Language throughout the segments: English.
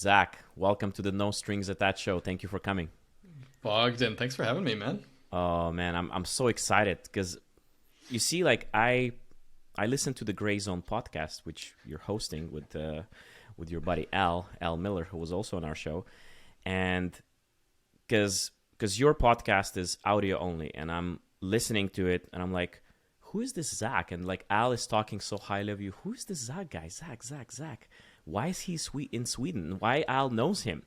Zach, welcome to the No Strings Attached show. Thank you for coming. Bogdan, thanks for having me, man. Oh man, I'm so excited because you see, like I listened to the Gray Zone podcast, which you're hosting with your buddy Al Miller, who was also on our show, and because your podcast is audio only, and I'm listening to it, and I'm like, who is this Zach? And like Al is talking so highly of you. Who is this Zach guy? Zach. Why is he in Sweden? Why Al knows him?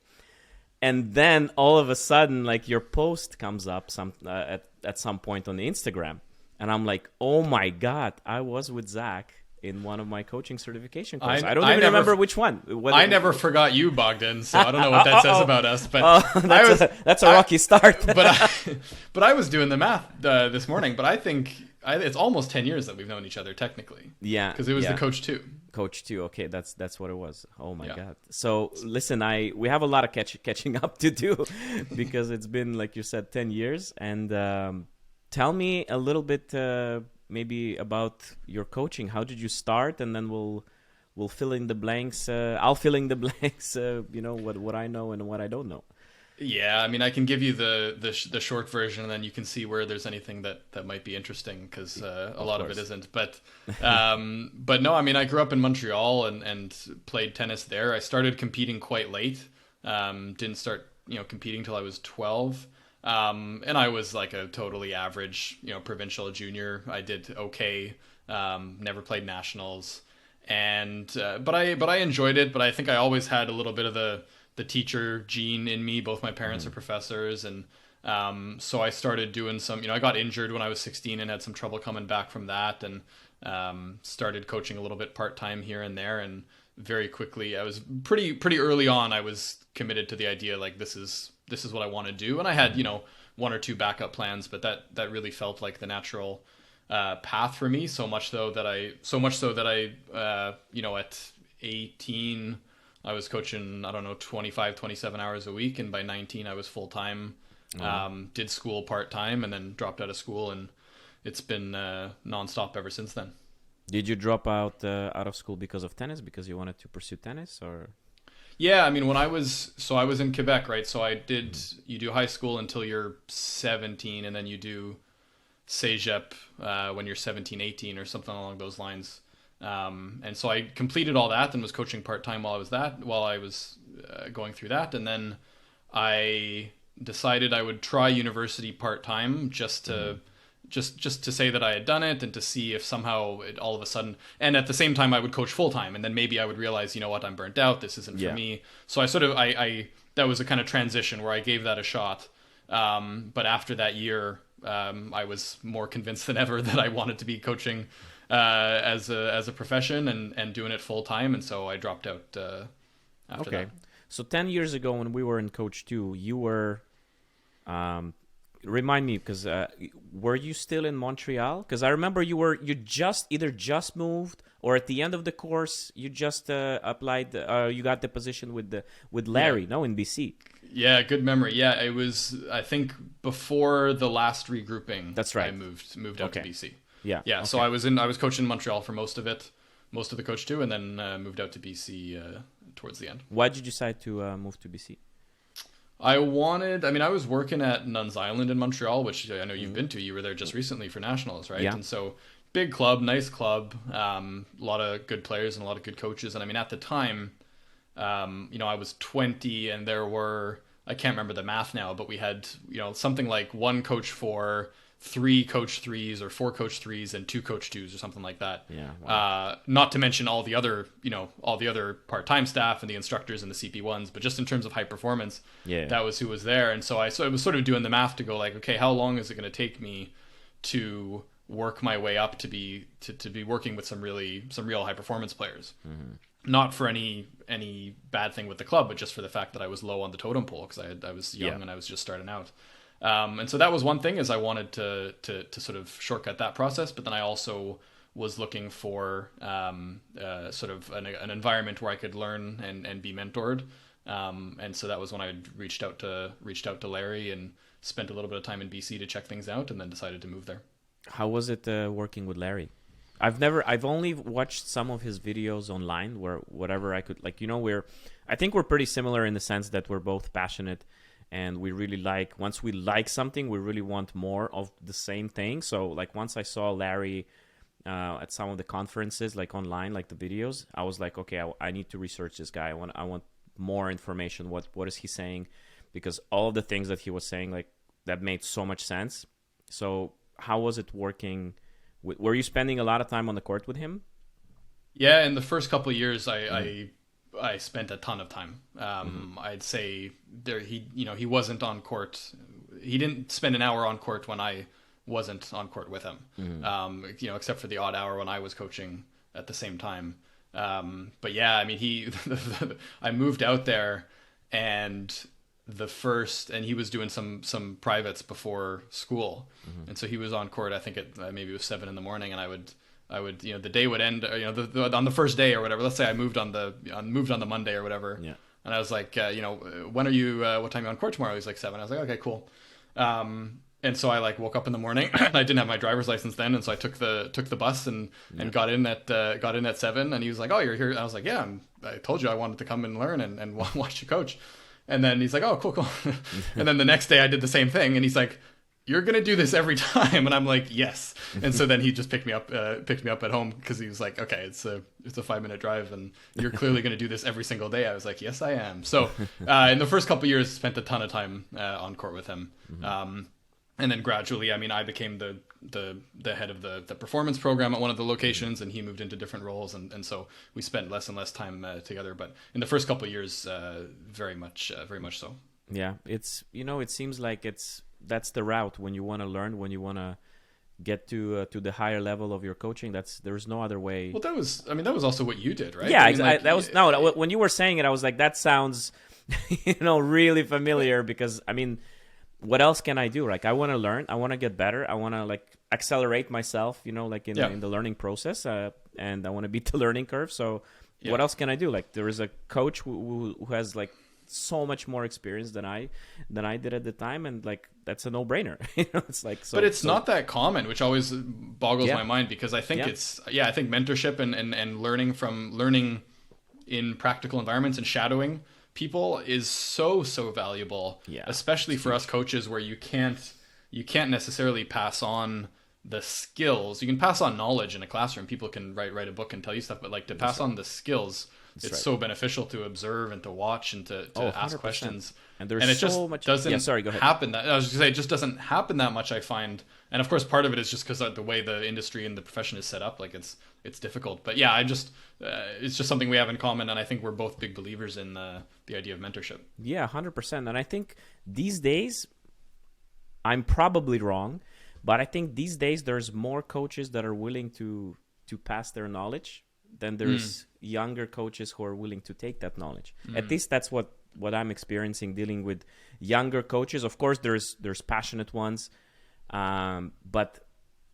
And then all of a sudden, like your post comes up at some point on the Instagram, and I'm like, oh my god, I was with Zach in one of my coaching certification courses. I don't even remember which one. I never forgot you, Bogdan, so I don't know what that says about us. But that's a rocky start. but I was doing the math this morning. But I think it's almost 10 years that we've known each other technically. Yeah, because it was the Coach 2. Coach 2. Okay, that's what it was. Oh my god. So listen, we have a lot of catching up to do because it's been, like you said, 10 years. And tell me a little bit maybe about your coaching. How did you start? And then we'll fill in the blanks. I'll fill in the blanks. What I know and what I don't know. Yeah, I mean, I can give you the short version, and then you can see where there's anything that might be interesting, because a lot of it isn't. But no, I mean, I grew up in Montreal and played tennis there. I started competing quite late. Didn't start competing till I was 12. And I was like a totally average provincial junior. I did okay. Never played nationals, and but I enjoyed it. But I think I always had a little bit of the teacher gene in me. Both my parents are professors, and so I started doing some, I got injured when I was 16 and had some trouble coming back from that, and started coaching a little bit part-time here and there. And very quickly, I was pretty early on, I was committed to the idea, like, this is what I want to do. And I had, one or two backup plans, but that really felt like the natural path for me. So much so that I at 18, I was coaching, 25, 27 hours a week. And by 19, I was full-time, did school part-time, and then dropped out of school. And it's been nonstop ever since then. Did you drop out of school because of tennis? Because you wanted to pursue tennis, or? Yeah, I mean, I was in Quebec, right? So you do high school until you're 17, and then you do cégep when you're 17, 18, or something along those lines. And so I completed all that and was coaching part-time while I was going through that. And then I decided I would try university part-time just to say that I had done it, and to see if somehow it all of a sudden, and at the same time I would coach full-time, and then maybe I would realize, I'm burnt out, this isn't for me. So I that was a kind of transition where I gave that a shot. But after that year, I was more convinced than ever that I wanted to be coaching as a profession and doing it full time, and so I dropped out after that. So 10 years ago, when we were in Coach 2, you were remind me, because were you still in Montreal? Because I remember you just moved, or at the end of the course you just applied. You got the position with Larry, in BC. Yeah, good memory. Yeah, it was, I think, before the last regrouping. That's right. I moved out to BC. Yeah. Okay. So I was coaching in Montreal for most of the Coach 2, and then moved out to BC towards the end. Why did you decide to move to BC? I was working at Nuns Island in Montreal, which I know you've been to. You were there just recently for nationals, right? Yeah. And so big club, nice club, a lot of good players and a lot of good coaches. And I mean, at the time, I was 20, and there were, I can't remember the math now, but we had, something like one coach for 3 coach 3s or 4 coach 3s and 2 coach 2s or something like that. Yeah. Wow. Not to mention all the other part-time staff and the instructors and the CP1s, but just in terms of high performance, that was who was there. And so I was sort of doing the math to go like, okay, how long is it going to take me to work my way up to be working with some real high performance players? Mm-hmm. Not for any bad thing with the club, but just for the fact that I was low on the totem pole, because I was young and I was just starting out. And so that was one thing, is I wanted to sort of shortcut that process, but then I also was looking for sort of an environment where I could learn and be mentored. And so that was when I reached out to Larry and spent a little bit of time in BC to check things out, and then decided to move there. How was it working with Larry? I've only watched some of his videos online where whatever I could, like, I think we're pretty similar in the sense that we're both passionate and we really once we like something, we really want more of the same thing. So like once I saw Larry at some of the conferences, like online, like the videos, I was like, okay, I need to research this guy. I want more information. What is he saying? Because all of the things that he was saying, like, that made so much sense. So how was it working? Were you spending a lot of time on the court with him? Yeah, in the first couple of years, I spent a ton of time. I'd say he wasn't on court. He didn't spend an hour on court when I wasn't on court with him. Except for the odd hour when I was coaching at the same time. But yeah, I mean, I moved out there and he was doing some privates before school. And so he was on court, I think maybe it was 7 a.m, and I would, the day would end, on the first day or whatever. Let's say I moved on the Monday or whatever. Yeah. And I was like, when are you, what time are you on court tomorrow? He's like 7. I was like, okay, cool. And so I like woke up in the morning and I didn't have my driver's license then. And so I took the bus and got in at 7. And he was like, oh, you're here. I was like, yeah, I told you I wanted to come and learn and watch you coach. And then he's like, oh, cool. And then the next day I did the same thing. And he's like, you're going to do this every time. And I'm like, yes. And so then he just picked me up at home because he was like, okay, it's a 5-minute drive and you're clearly going to do this every single day. I was like, yes, I am. So in the first couple of years, spent a ton of time on court with him. And then gradually, I mean, I became the head of the performance program at one of the locations, and he moved into different roles, and so we spent less and less time together. But in the first couple of years, very much so. Yeah, it seems like that's the route when you want to learn, when you want to get to the higher level of your coaching. There's no other way. Well, that was also what you did, right? Yeah, when you were saying it, I was like, that sounds, really familiar because I mean, what else can I do? Like, I want to learn, I want to get better, I want to like accelerate myself, in the learning process, and I want to beat the learning curve. So what else can I do? Like, there is a coach who has like so much more experience than I did at the time, and like that's a no-brainer. It's like so, but it's not that common, which always boggles my mind, because I think I think mentorship and learning in practical environments and shadowing people is so valuable, especially for us coaches, where you can't necessarily pass on the skills. You can pass on knowledge in a classroom. People can write a book and tell you stuff, but like to pass on the skills, it's so beneficial to observe and to watch and to ask questions. And it just so much doesn't go ahead. happen. I was going to say, it just doesn't happen that much, I find. And of course, part of it is just because the way the industry and the profession is set up, like it's difficult. But yeah, it's just something we have in common, and I think we're both big believers in the idea of mentorship. Yeah, 100%. And I think these days, I'm probably wrong, but I think these days there's more coaches that are willing to pass their knowledge than there's younger coaches who are willing to take that knowledge. At least that's what I'm experiencing dealing with younger coaches. Of course, there's passionate ones, but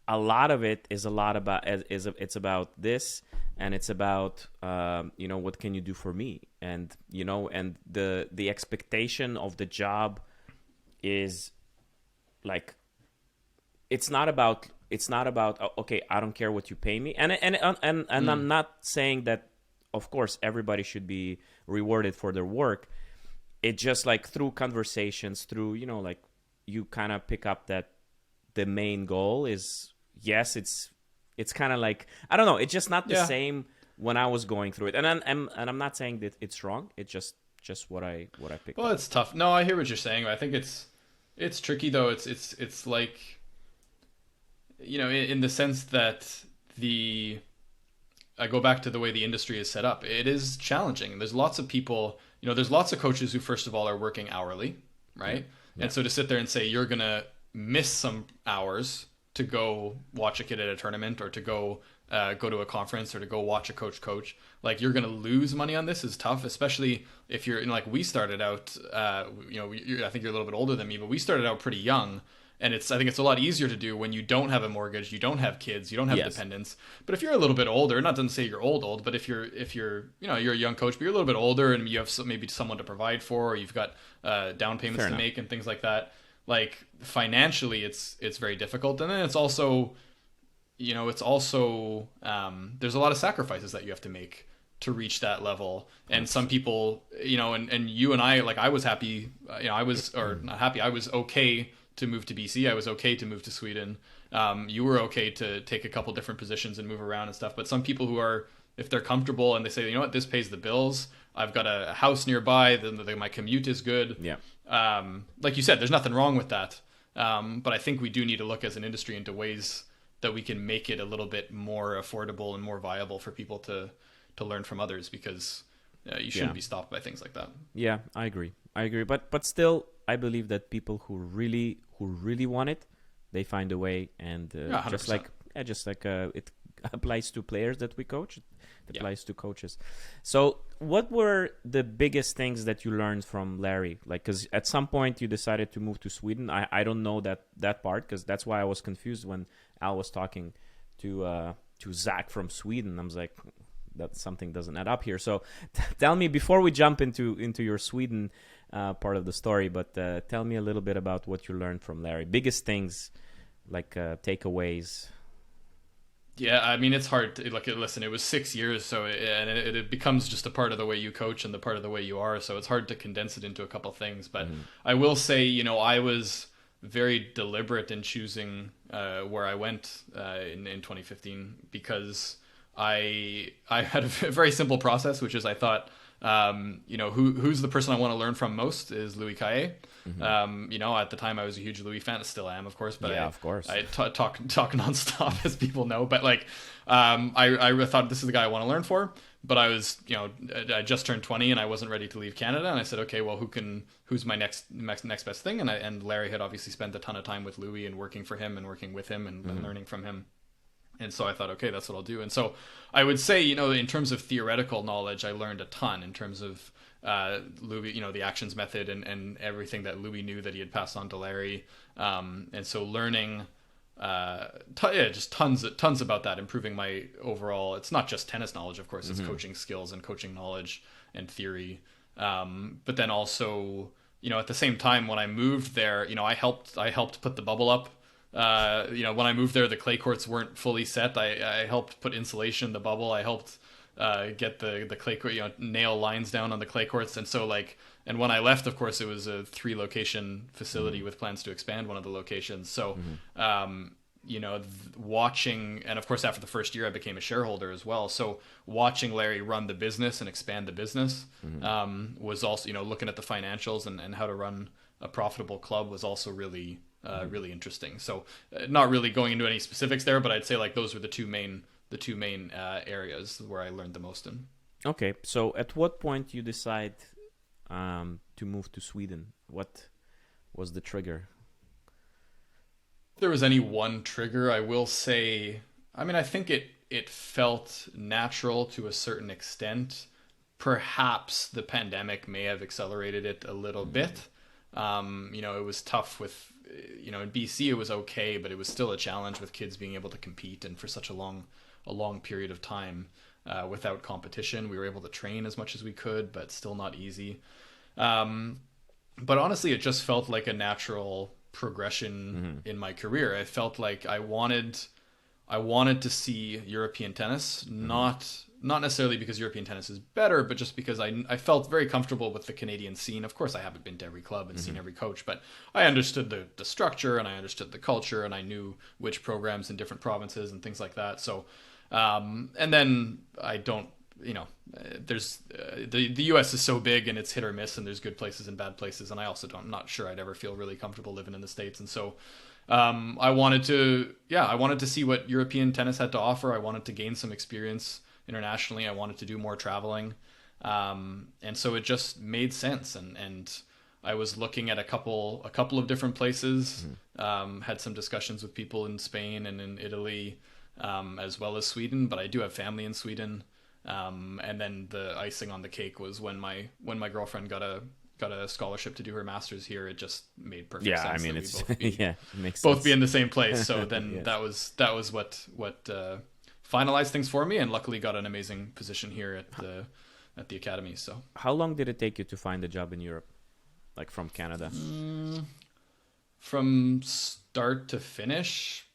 a lot of it is it's about this, and it's about what can you do for me, and and the expectation of the job is like, it's not about okay, I don't care what you pay me, and I'm not saying that of course everybody should be rewarded for their work. It just like through conversations, through like you kind of pick up that the main goal is, yes, it's kind of like, I don't know, it's just not the same when I was going through it, and I'm not saying that it's wrong. It's just what I picked up. Well, it's tough. No, I hear what you're saying. I think it's tricky though. It's like, in the sense that I go back to the way the industry is set up. It is challenging. There's lots of people, there's lots of coaches who, first of all, are working hourly, right? Yeah. And so to sit there and say you're going to miss some hours to go watch a kid at a tournament, or to go to a conference, or to go watch a coach, like you're going to lose money on this is tough, especially if you're like we started out, I think you're a little bit older than me, but we started out pretty young. And I think it's a lot easier to do when you don't have a mortgage, you don't have kids, you don't have dependents. But if you're a little bit older, not to say you're old, but if you're you're a young coach, but you're a little bit older and you have maybe someone to provide for, or you've got down payments to make and things like that, like financially it's very difficult. And then it's also, it's also there's a lot of sacrifices that you have to make to reach that level. And some people, and you and I, like, I was happy, I was, or not happy, I was okay to move to BC. I was okay to move to Sweden. You were okay to take a couple different positions and move around and stuff. But some people who are, if they're comfortable and they say, this pays the bills, I've got a house nearby, then my commute is good. Yeah. Like you said, there's nothing wrong with that. But I think we do need to look as an industry into ways that we can make it a little bit more affordable and more viable for people to learn from others, because you shouldn't be stopped by things like that. Yeah, I agree. But still, I believe that people who really want it, they find a way. And just like it applies to players that we coach, it applies to coaches. So what were the biggest things that you learned from Larry? Like, because at some point you decided to move to Sweden. I don't know that part, because that's why I was confused when Al was talking to Zack from Sweden. I was like, that something doesn't add up here. So tell me, before we jump into your Sweden part of the story, but tell me a little bit about what you learned from Larry. Biggest things, like takeaways. Yeah, I mean, it's hard to, like, listen, it was 6 years, so it becomes just a part of the way you coach and the part of the way you are, so it's hard to condense it into a couple things. But I will say, I was very deliberate in choosing where I went in 2015, because I had a very simple process, which is, I thought, who's the person I want to learn from most is Louis Caillé. At the time I was a huge Louis fan, still am, of course, but of course. I talk nonstop, as people know, but like, I thought, this is the guy I want to learn for, but I was, I just turned 20 and I wasn't ready to leave Canada. And I said, okay, well, who's my next best thing? And Larry had obviously spent a ton of time with Louis and working for him and working with him and learning from him. And so I thought, okay, that's what I'll do. And so I would say, in terms of theoretical knowledge, I learned a ton in terms of Louis, the actions method and everything that Louis knew that he had passed on to Larry. And so learning, just tons about that, improving my overall, it's not just tennis knowledge, of course, it's coaching skills and coaching knowledge and theory. But then also, at the same time, when I moved there, I helped put the bubble up. When I moved there, the clay courts weren't fully set. I helped put insulation in the bubble. I helped get the clay court, nail lines down on the clay courts. And so, and when I left, of course, it was a 3-location facility with plans to expand one of the locations. So, watching, and of course, after the first year, I became a shareholder as well. So watching Larry run the business and expand the business was also, looking at the financials and how to run a profitable club was also really interesting. So not really going into any specifics there, but I'd say, like, those were the two main areas where I learned the most in. Okay, so at what point you decide to move to Sweden? What was the trigger? If there was any one trigger, I will say, I think it felt natural to a certain extent. Perhaps the pandemic may have accelerated it a little bit. It was tough with, in BC it was okay, but it was still a challenge with kids being able to compete, and for such a long period of time without competition. We were able to train as much as we could, but still not easy. But honestly, it just felt like a natural progression in my career. I felt like I wanted to see European tennis, not necessarily because European tennis is better, but just because I felt very comfortable with the Canadian scene. Of course, I haven't been to every club and seen every coach, but I understood the structure and I understood the culture, and I knew which programs in different provinces and things like that. So, and then I don't, there's the US is so big and it's hit or miss, and there's good places and bad places, and I'm not sure I'd ever feel really comfortable living in the States. And so I wanted to see what European tennis had to offer. I wanted to gain some experience internationally. I wanted to do more traveling. And so it just made sense. And I was looking at a couple of different places, had some discussions with people in Spain and in Italy, as well as Sweden, but I do have family in Sweden. And then the icing on the cake was when my girlfriend got a scholarship to do her master's here. It just made perfect sense. It makes both sense. be in the same place. So then Yes. that was what finalized things for me, and luckily got an amazing position here at the Academy. So how long did it take you to find a job in Europe, like from Canada? From start to finish,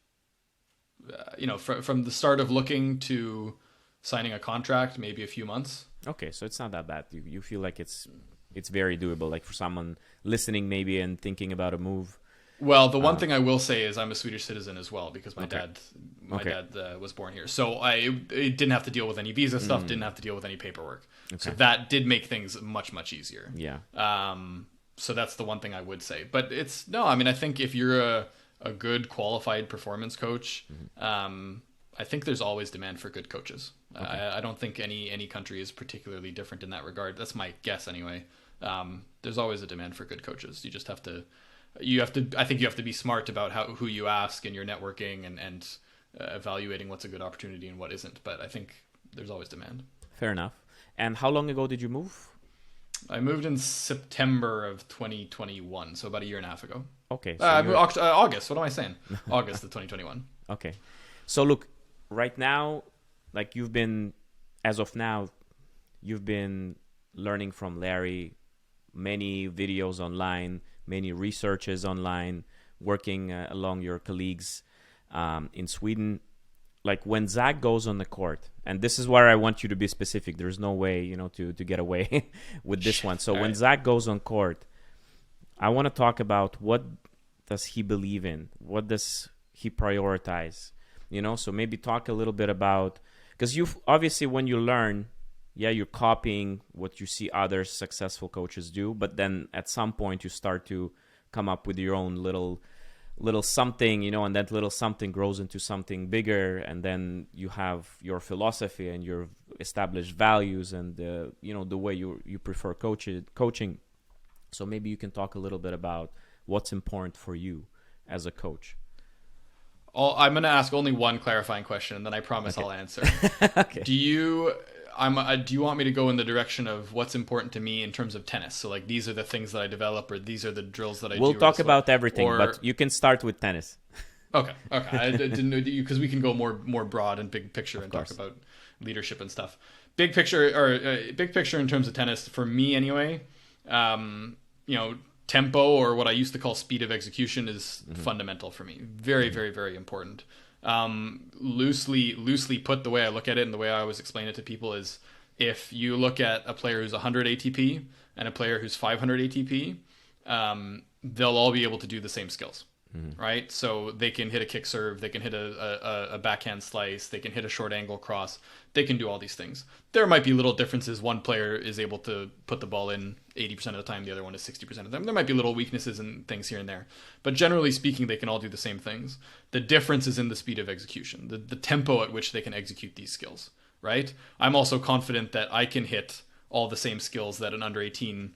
from the start of looking to signing a contract, maybe a few months. Okay, so it's not that bad. You feel like it's very doable, like for someone listening maybe and thinking about a move. Well, the one thing I will say is I'm a Swedish citizen as well, because my dad was born here. So I didn't have to deal with any visa stuff, didn't have to deal with any paperwork. Okay. So that did make things much, much easier. Yeah. So that's the one thing I would say. But I think if you're a good qualified performance coach, I think there's always demand for good coaches. Okay. I don't think any country is particularly different in that regard. That's my guess anyway. There's always a demand for good coaches. You just have to, I think you have to be smart about who you ask and your networking and evaluating what's a good opportunity and what isn't. But I think there's always demand. Fair enough. And how long ago did you move? I moved in September of 2021, so about a year and a half ago. Okay. So August. What am I saying? August of 2021. Okay. So look, right now, like as of now, you've been learning from Larry, many videos online, many researches online, working along your colleagues in Sweden. Like when Zack goes on the court, and this is where I want you to be specific. There's no way, to get away with this one. So when Zack goes on court, I want to talk about what does he believe in? What does he prioritize? So maybe talk a little bit about, because you obviously when you learn, you're copying what you see other successful coaches do, but then at some point you start to come up with your own little something, and that little something grows into something bigger, and then you have your philosophy and your established values and the way you prefer coaching. So maybe you can talk a little bit about what's important for you as a coach. I'm going to ask only one clarifying question, and then I promise I'll answer. Okay. Do you want me to go in the direction of what's important to me in terms of tennis? So like these are the things that I develop, or these are the drills that I do? We'll talk about everything, but you can start with tennis. Okay. I didn't know, because we can go more broad and big picture and talk about leadership and stuff. Big picture in terms of tennis for me anyway. Tempo, or what I used to call speed of execution, is fundamental for me. Very, very, very important. Loosely put, the way I look at it and the way I always explain it to people is, if you look at a player who's 100 ATP and a player who's 500 ATP, they'll all be able to do the same skills, right? So they can hit a kick serve, they can hit a backhand slice, they can hit a short angle cross, they can do all these things. There might be little differences. One player is able to put the ball in 80% of the time, the other one is 60% of the time. There might be little weaknesses and things here and there, but generally speaking, they can all do the same things. The difference is in the speed of execution, the tempo at which they can execute these skills, right? I'm also confident that I can hit all the same skills that an under 18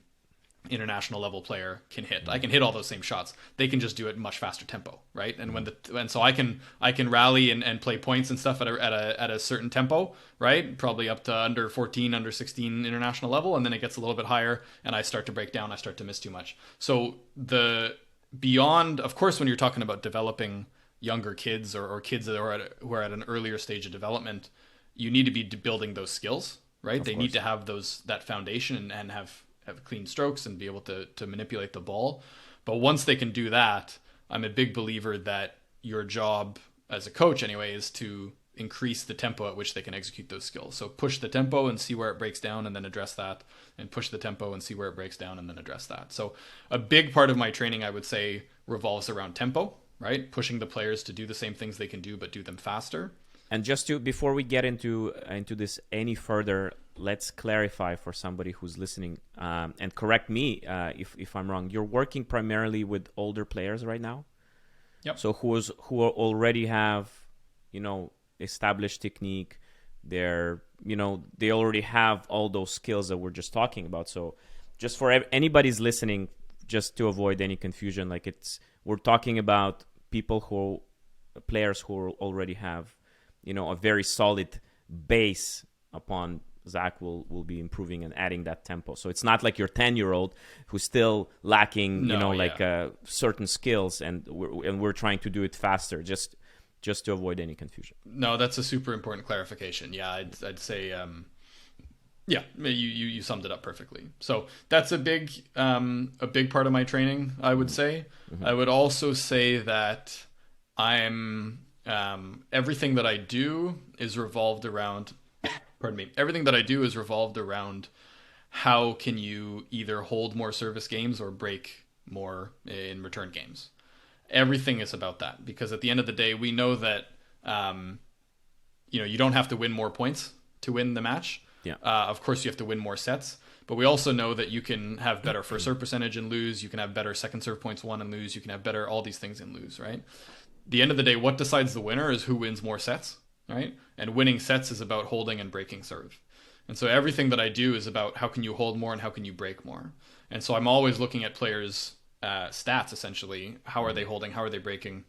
international level player can hit. I can hit all those same shots. They can just do it much faster tempo, right? And so I can rally and play points and stuff at a certain tempo, right? Probably up to under 14, under 16 international level, and then it gets a little bit higher, and I start to break down. I start to miss too much. So beyond, of course, when you're talking about developing younger kids or kids that who are at an earlier stage of development, you need to be building those skills, right? They need to have that foundation and have clean strokes and be able to manipulate the ball. But once they can do that, I'm a big believer that your job as a coach anyway is to increase the tempo at which they can execute those skills. So push the tempo and see where it breaks down, and then address that, and push the tempo and see where it breaks down, and then address that. So a big part of my training, I would say, revolves around tempo, right? Pushing the players to do the same things they can do, but do them faster. And before we get into this any further, let's clarify for somebody who's listening, and correct me if I'm wrong. You're working primarily with older players right now. Yep. So who already have, established technique. They already have all those skills that we're just talking about. So just for anybody's listening, just to avoid any confusion, we're talking about players who already have, a very solid base upon Zack will be improving and adding that tempo. So it's not like your 10-year-old who's still lacking, certain skills, and we're trying to do it faster, just to avoid any confusion. No, that's a super important clarification. Yeah, I'd say, you summed it up perfectly. So that's a big part of my training, I would say. I would also say that I'm everything that I do is revolved around, pardon me, everything that I do is revolved around how can you either hold more service games or break more in return games. Everything is about that, because at the end of the day, we know that, you don't have to win more points to win the match. Yeah. Of course, you have to win more sets, but we also know that you can have better first serve percentage and lose. You can have better second serve points won and lose. You can have better all these things and lose, right? The end of the day, what decides the winner is who wins more sets, right? And winning sets is about holding and breaking serve. And so everything that I do is about how can you hold more and how can you break more. And so I'm always looking at players' stats, essentially. How are they holding? How are they breaking?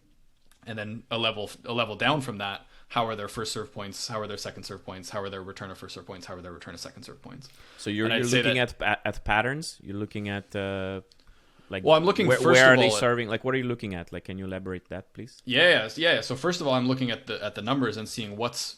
And then a level down from that, how are their first serve points? How are their second serve points? How are their return of first serve points? How are their return of second serve points? So you're looking at patterns. You're looking at well, I'm looking where first are of all they serving? Like, what are you looking at? Like, can you elaborate that, please? Yeah. So first of all, I'm looking at the numbers and seeing what's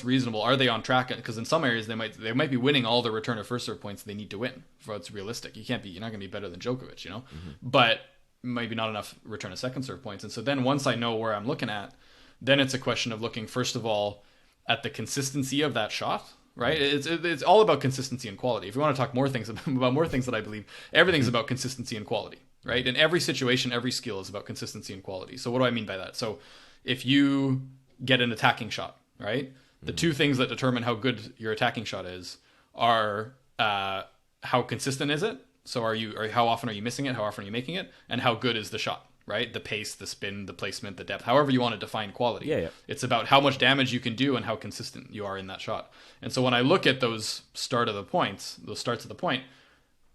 reasonable. Are they on track? Because in some areas they might be winning all the return of first serve points they need to win for what's realistic. You're not going to be better than Djokovic, but maybe not enough return of second serve points. And so then once I know where I'm looking at, then it's a question of looking first of all at the consistency of that shot. Right? It's all about consistency and quality. If you want to talk more things about more things that I believe, everything's about consistency and quality, right? In every situation, every skill is about consistency and quality. So what do I mean by that? So if you get an attacking shot, right? The two things that determine how good your attacking shot is are how consistent is it? So how often are you missing it? How often are you making it? And how good is the shot? Right? The pace, the spin, the placement, the depth, however you want to define quality. Yeah. It's about how much damage you can do and how consistent you are in that shot. And so when I look at those starts of the point,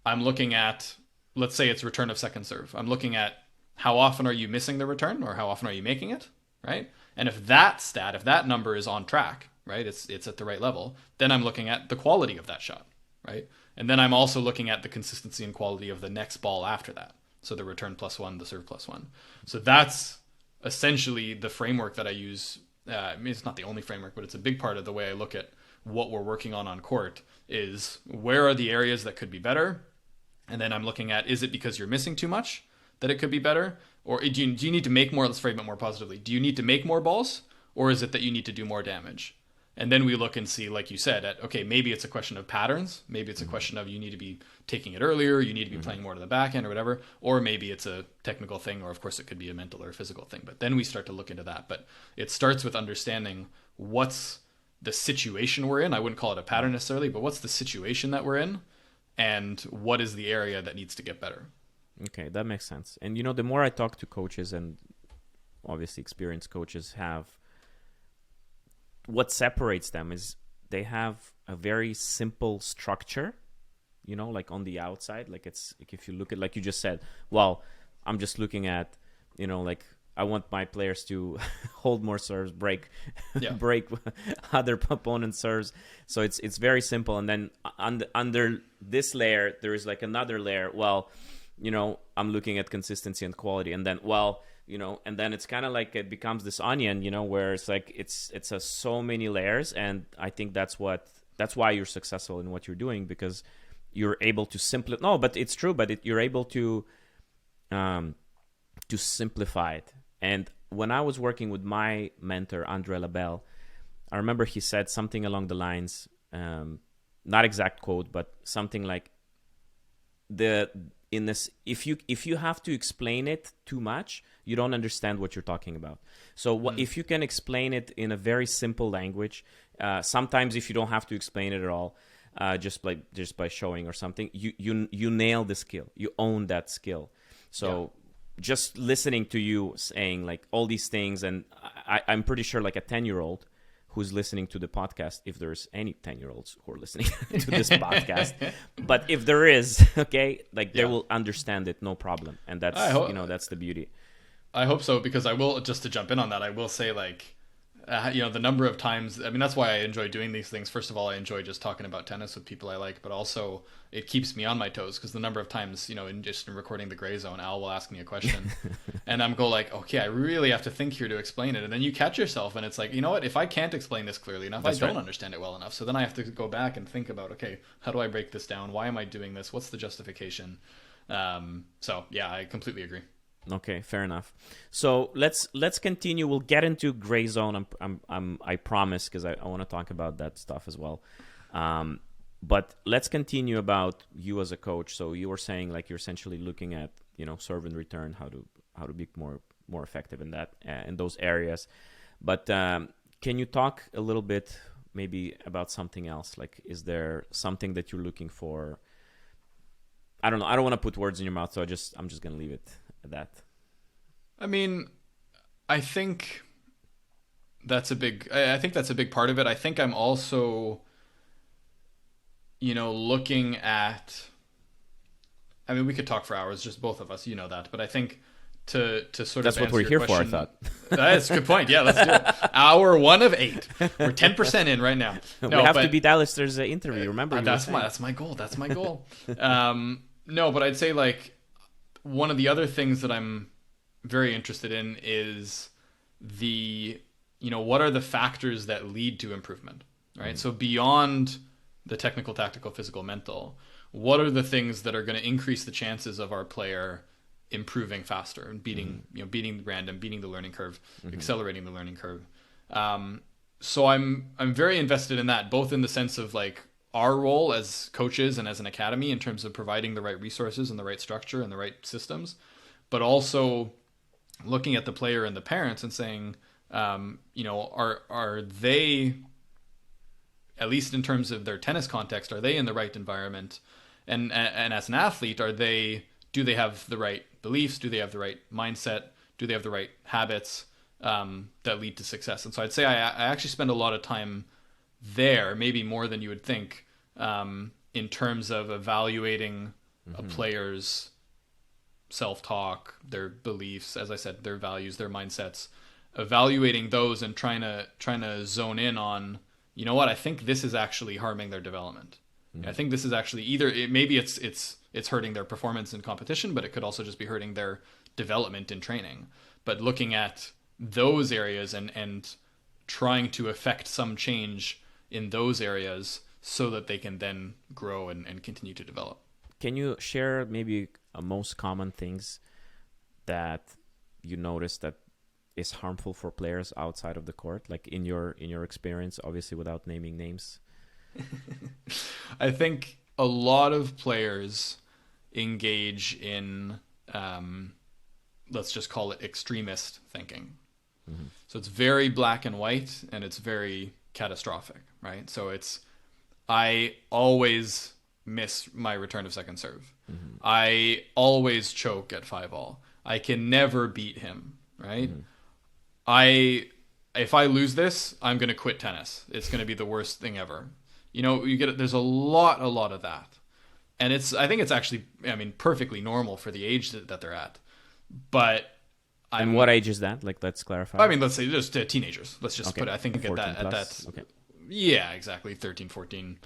I'm looking at, let's say it's return of second serve. I'm looking at how often are you missing the return or how often are you making it, right? And if that number is on track, right? It's at the right level, then I'm looking at the quality of that shot, right? And then I'm also looking at the consistency and quality of the next ball after that. So the return +1, the serve +1. So that's essentially the framework that I use. It's not the only framework, but it's a big part of the way I look at what we're working on court is where are the areas that could be better? And then I'm looking at, is it because you're missing too much that it could be better? Or do you need to make more? Let's frame it more positively. Do you need to make more balls? Or is it that you need to do more damage? And then we look and see, like you said, okay, maybe it's a question of patterns. Maybe it's a question of you need to be taking it earlier. You need to be playing more to the back end or whatever. Or maybe it's a technical thing, or of course it could be a mental or a physical thing. But then we start to look into that. But it starts with understanding what's the situation we're in. I wouldn't call it a pattern necessarily, but what's the situation that we're in? And what is the area that needs to get better? Okay, that makes sense. And, the more I talk to coaches, and obviously experienced coaches what separates them is they have a very simple structure, like on the outside. Like it's like if you look at, like you just said, well, I'm just looking at, like I want my players to hold more serves, break other opponent's serves. So it's very simple. And then under this layer, there is like another layer. Well, I'm looking at consistency and quality. And then, and then it's kind of like it becomes this onion, where it's like it's so many layers. And I think that's why you're successful in what you're doing, because you're able to simplify. No, but it's true. But you're able to simplify it. And when I was working with my mentor, Andre Labelle, I remember he said something along the lines, not exact quote, but something like if you have to explain it too much, you don't understand what you're talking about. So if you can explain it in a very simple language, sometimes if you don't have to explain it at all, just by showing or something, you nail the skill. You own that skill. So just listening to you saying like all these things, and I'm pretty sure like a 10-year-old who's listening to the podcast, if there's any 10-year-olds who are listening to this podcast, but if there is, okay, like they will understand it, no problem. And that's, that's the beauty. I hope so, because I will, just to jump in on that, I will say like, the number of times, I mean, that's why I enjoy doing these things. First of all, I enjoy just talking about tennis with people I like, but also it keeps me on my toes, because the number of times, in recording the Gray Zone, Al will ask me a question and I'm like, okay, I really have to think here to explain it. And then you catch yourself and it's like, you know what, if I can't explain this clearly enough, I don't understand it well enough. So then I have to go back and think about, okay, how do I break this down? Why am I doing this? What's the justification? So yeah, I completely agree. Okay, fair enough. So let's continue. We'll get into gray zone. I promise, because I want to talk about that stuff as well. But let's continue about you as a coach. So you were saying like you're essentially looking at serve and return, how to be more effective in that in those areas. But can you talk a little bit maybe about something else? Like, is there something that you're looking for? I don't know. I don't want to put words in your mouth, so I'm just gonna leave it at that. I mean, I think that's a big part of it. I think I'm also, looking at. I mean, we could talk for hours, just both of us, that. But I think to sort that's of what we're here for. I thought that's a good point. Yeah, let's do it. Hour 1 of 8. We're 10% in right now. No, we have to beat Alistair's interview. Remember, that's my goal. That's my goal. No, but I'd say like one of the other things that I'm very interested in is what are the factors that lead to improvement, right? So beyond the technical, tactical, physical, mental, what are the things that are going to increase the chances of our player improving faster and beating the random, beating the learning curve, accelerating the learning curve. So I'm very invested in that, both in the sense of like our role as coaches and as an academy in terms of providing the right resources and the right structure and the right systems, but also looking at the player and the parents and saying, are they, at least in terms of their tennis context, are they in the right environment? And as an athlete, do they have the right beliefs? Do they have the right mindset? Do they have the right habits that lead to success? And so I'd say I actually spend a lot of time there, maybe more than you would think, in terms of evaluating a player's self-talk, their beliefs, as I said, their values, their mindsets, evaluating those and trying to zone in on, I think this is actually harming their development. I think this is actually maybe it's hurting their performance in competition, but it could also just be hurting their development in training. But looking at those areas and trying to affect some change in those areas so that they can then grow and continue to develop. Can you share maybe most common things that you notice that is harmful for players outside of the court, like in your experience, obviously without naming names? I think a lot of players engage in, let's just call it extremist thinking. So it's very black and white and it's very catastrophic, right? So I always miss my return of second serve. I always choke at 5-all. I can never beat him, right? If I lose this, I'm going to quit tennis. It's going to be the worst thing ever. There's a lot of that. And I think it's actually, perfectly normal for the age that they're at. But and what age is that? Like, let's clarify. Let's say just teenagers. Let's just put it, I think at that. Okay. Yeah, exactly. 13, 14.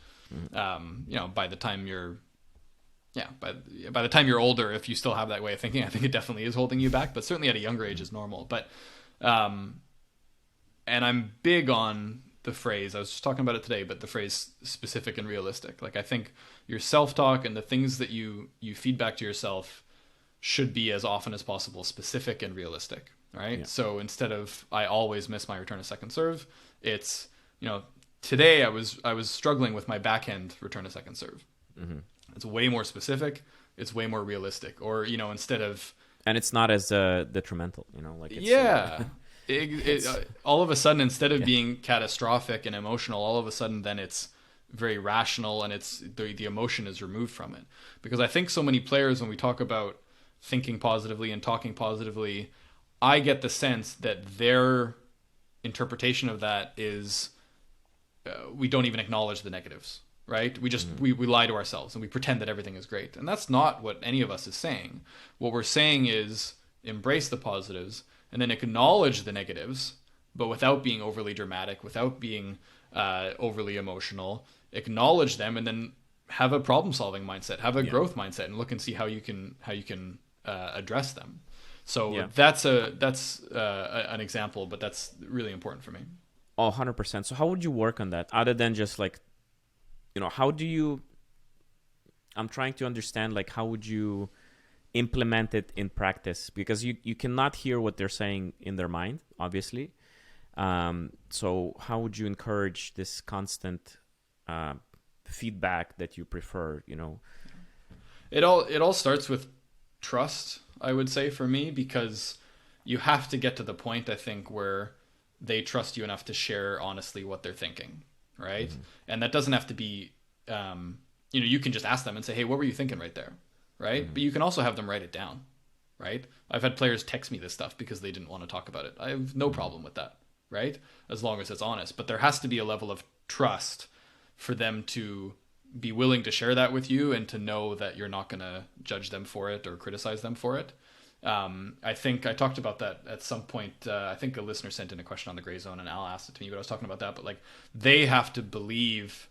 By the time you're, by the time you're older, if you still have that way of thinking, I think it definitely is holding you back, but certainly at a younger age is normal. But, and I'm big on the phrase, I was just talking about it today, but the phrase specific and realistic. Like, I think your self-talk and the things that you feed back to yourself should be as often as possible specific and realistic, right? Yeah. So instead of I always miss my return of second serve, it's, today I was struggling with my backhand return of second serve. It's way more specific. It's way more realistic. Or, instead of... And it's not as detrimental, like it's... all of a sudden, instead of being catastrophic and emotional, all of a sudden then it's very rational and it's the emotion is removed from it. Because I think so many players, when we talk about thinking positively and talking positively, I get the sense that their interpretation of that is we don't even acknowledge the negatives, right? We just we lie to ourselves and we pretend that everything is great. And that's not what any of us is saying. What we're saying is embrace the positives and then acknowledge the negatives, but without being overly dramatic, without being overly emotional. Acknowledge them and then have a problem-solving mindset, have a growth mindset, and look and see how you can address them. So that's an example, but that's really important for me. Oh, 100%. So how would you work on that other than just like, how do you, I'm trying to understand, like, how would you implement it in practice, because you cannot hear what they're saying in their mind, obviously. So how would you encourage this constant feedback that you prefer? It all starts with trust, I would say, for me, because you have to get to the point, I think, where they trust you enough to share honestly what they're thinking, right? Mm-hmm. And that doesn't have to be, you can just ask them and say, hey, what were you thinking right there, right? Mm-hmm. But you can also have them write it down, right? I've had players text me this stuff because they didn't want to talk about it. I have no problem with that, right? As long as it's honest. But there has to be a level of trust for them to be willing to share that with you and to know that you're not going to judge them for it or criticize them for it. I think I talked about that at some point. I think a listener sent in a question on the Gray Zone and Al asked it to me, but I was talking about that. But like, they have to believe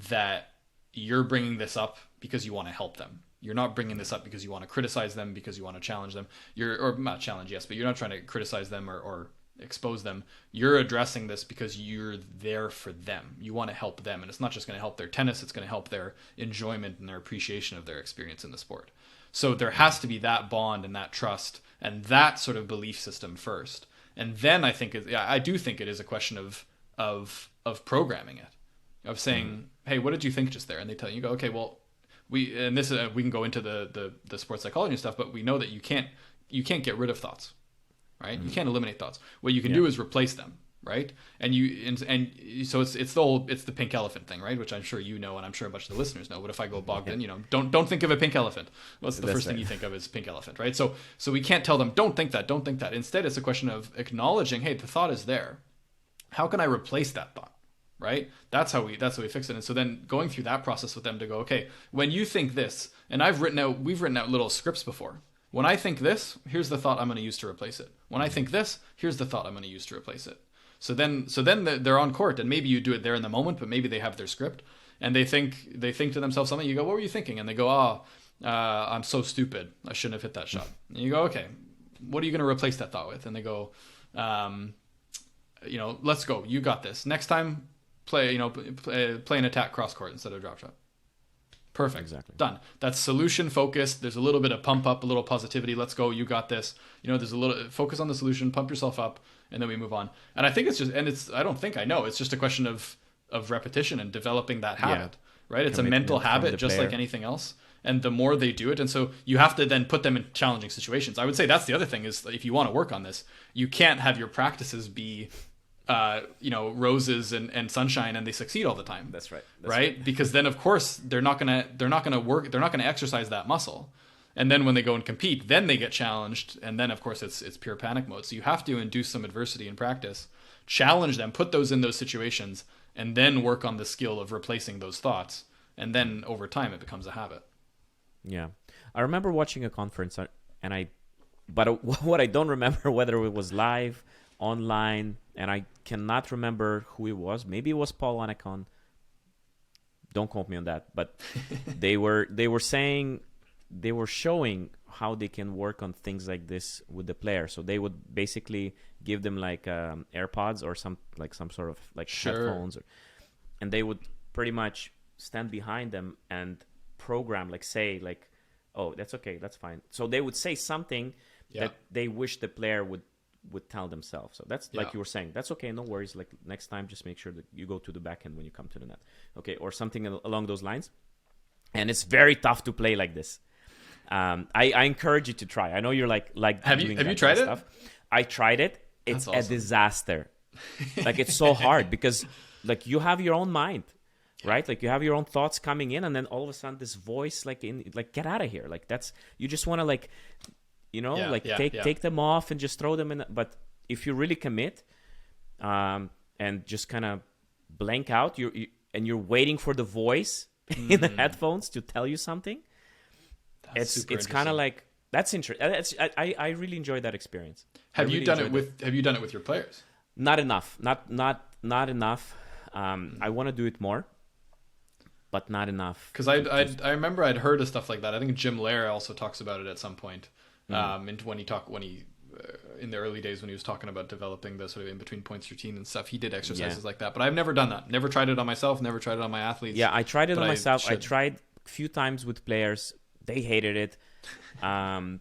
that you're bringing this up because you want to help them. You're not bringing this up because you want to criticize them, because you want to challenge them. Or not challenge, yes, but you're not trying to criticize them or expose them. You're addressing this because you're there for them. You want to help them. And it's not just going to help their tennis, it's going to help their enjoyment and their appreciation of their experience in the sport. So there has to be that bond and that trust and that sort of belief system first. And then I do think it is a question of programming it, of saying, hey, what did you think just there? And they tell you, go, okay, well, we can go into the sports psychology and stuff, but we know that you can't get rid of thoughts, right? You can't eliminate thoughts. What you can do is replace them, right? And so it's the pink elephant thing, right? Which I'm sure you know, and I'm sure a bunch of the listeners know. But if I go Bogdan, don't think of a pink elephant. What's the first thing you think of is pink elephant, right? So we can't tell them, don't think that. Instead, it's a question of acknowledging, hey, the thought is there. How can I replace that thought? Right? That's how we fix it. And so then going through that process with them to go, okay, when you think this, and we've written out little scripts before. When I think this, here's the thought I'm going to use to replace it. When I think this, here's the thought I'm going to use to replace it. So then they're on court, and maybe you do it there in the moment, but maybe they have their script and they think to themselves something. You go, what were you thinking? And they go, I'm so stupid. I shouldn't have hit that shot. And you go, okay, what are you going to replace that thought with? And they go, let's go. You got this. Next time, play an attack cross court instead of a drop shot. Perfect. Exactly. Done. That's solution focused. There's a little bit of pump up, a little positivity. Let's go. You got this. There's a little focus on the solution, pump yourself up, and then we move on. And I think it's just a question of repetition and developing that habit, right? It's a mental habit, just like anything else. And the more they do it, and so you have to then put them in challenging situations. I would say that's the other thing is, if you want to work on this, you can't have your practices be roses and sunshine and they succeed all the time. That's right. Right? Because then of course they're not gonna exercise that muscle. And then when they go and compete, then they get challenged, and then of course it's pure panic mode. So you have to induce some adversity in practice, challenge them, put those in those situations, and then work on the skill of replacing those thoughts. And then over time it becomes a habit. Yeah. I remember watching a conference but what I don't remember, whether it was live, online, and I cannot remember who it was. Maybe it was Paul Anacon. Don't quote me on that. But they were showing how they can work on things like this with the player. So they would basically give them like AirPods or some sort of like headphones, and they would pretty much stand behind them and program, say, oh, that's okay, that's fine. So they would say something that they wish the player would tell themselves. So that's like you were saying, that's okay, no worries. Like next time, just make sure that you go to the backhand when you come to the net. Okay. Or something along those lines. And it's very tough to play like this. I encourage you to try. I know you're like have you tried it? Stuff. I tried it. It's awesome. A disaster. It's so hard because you have your own mind, right? You have your own thoughts coming in, and then all of a sudden this voice get out of here. You just want to take them off and just throw them in. But if you really commit and just kind of blank out, you're waiting for the voice in the headphones to tell you something. It's kind of that's interesting. I really enjoyed that experience. Have you done it with your players? Not enough. Not enough. I want to do it more, but not enough. Because I remember I'd heard of stuff like that. I think Jim Lair also talks about it at some point. And when he in the early days when he was talking about developing the sort of in between points routine and stuff, he did exercises like that. But I've never done that. Never tried it on myself. Never tried it on my athletes. Yeah, I tried it on myself. I tried a few times with players. They hated it. But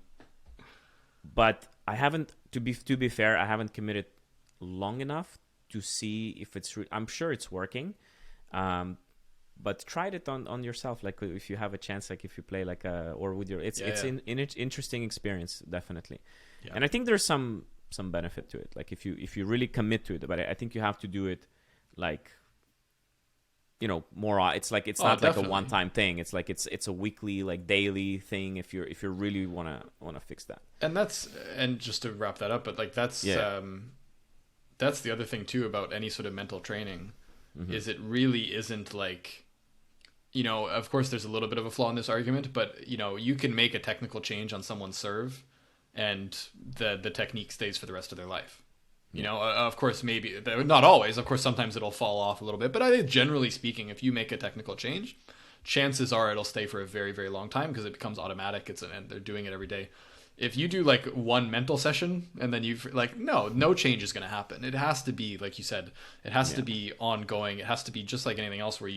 I haven't, to be fair, I haven't committed long enough to see if it's. I'm sure it's working, but tried it on yourself. Like if you have a chance, like if you play like or with your, it's an interesting experience, definitely. Yeah. And I think there's some benefit to it. Like if you really commit to it, but I think you have to do it like, you know, more. It's like it's not definitely like a one-time thing. It's like it's a weekly, like daily thing. If you really wanna fix that. And just to wrap that up, but like that's the other thing too about any sort of mental training, is it really isn't like, you know, of course there's a little bit of a flaw in this argument, but you know, you can make a technical change on someone's serve, and the technique stays for the rest of their life. You know, of course, maybe not always. Of course, sometimes it'll fall off a little bit. But I think generally speaking, if you make a technical change, chances are it'll stay for a very, very long time because it becomes automatic. And they're doing it every day. If you do like one mental session and then you've like, no change is going to happen. It has to be, like you said, it has to be ongoing. It has to be just like anything else where